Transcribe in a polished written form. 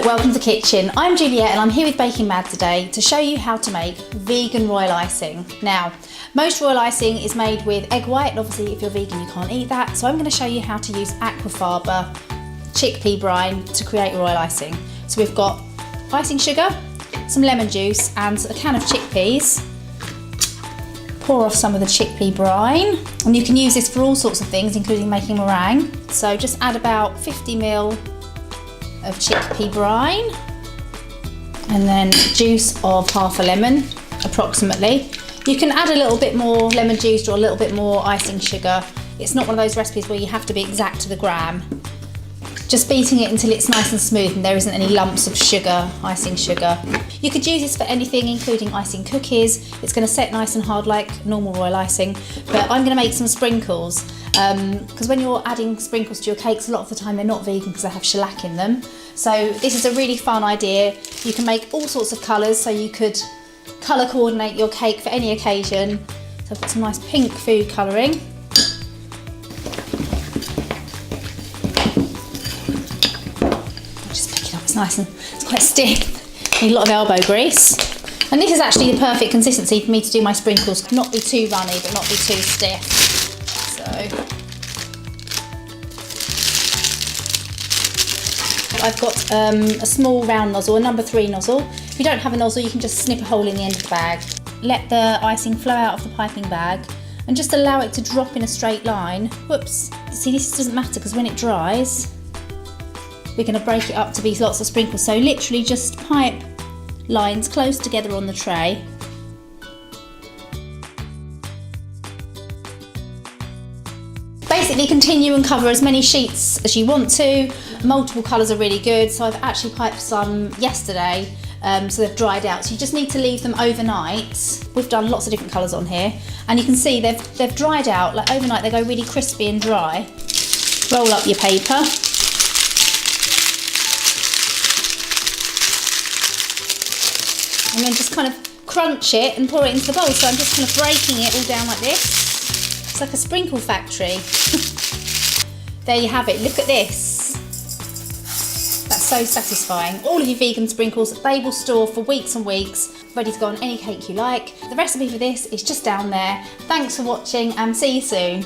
welcome to the kitchen. I'm Juliet and I'm here with Baking Mad today to show you how to make vegan royal icing. Now, most royal icing is made with egg white, and obviously if you're vegan you can't eat that, so I'm going to show you how to use aquafaba chickpea brine to create royal icing. So we've got icing sugar, some lemon juice and a can of chickpeas. Pour off some of the chickpea brine, and you can use this for all sorts of things including making meringue. So just add about 50 ml of chickpea brine and then juice of half a lemon approximately. You can add a little bit more lemon juice or a little bit more icing sugar. It's not one of those recipes where you have to be exact to the gram. Just beating it until it's nice and smooth and there isn't any lumps of sugar, icing sugar. You could use this for anything including icing cookies. It's going to set nice and hard like normal royal icing, but I'm going to make some sprinkles because when you're adding sprinkles to your cakes, a lot of the time they're not vegan because they have shellac in them. So this is a really fun idea. You can make all sorts of colours, so you could colour coordinate your cake for any occasion. So I've got some nice pink food colouring. Just pick it up, it's nice and it's quite stiff. Need a lot of elbow grease. And this is actually the perfect consistency for me to do my sprinkles. Not be too runny, but not be too stiff. So I've got a small round nozzle, a number 3 nozzle. If you don't have a nozzle, you can just snip a hole in the end of the bag. Let the icing flow out of the piping bag and just allow it to drop in a straight line. Whoops, see, this doesn't matter because when it dries, we're going to break it up to be lots of sprinkles. So literally just pipe lines close together on the tray. Basically continue and cover as many sheets as you want to. Multiple colours are really good, so I've actually piped some yesterday, so they've dried out. So you just need to leave them overnight. We've done lots of different colours on here, and you can see they've dried out. Like overnight they go really crispy and dry. Roll up your paper. And then just kind of crunch it and pour it into the bowl. So I'm just kind of breaking it all down like this. It's like a sprinkle factory. There you have it, look at this. That's so satisfying. All of your vegan sprinkles, they will store for weeks and weeks, ready to go on any cake you like. The recipe for this is just down there. Thanks for watching and see you soon.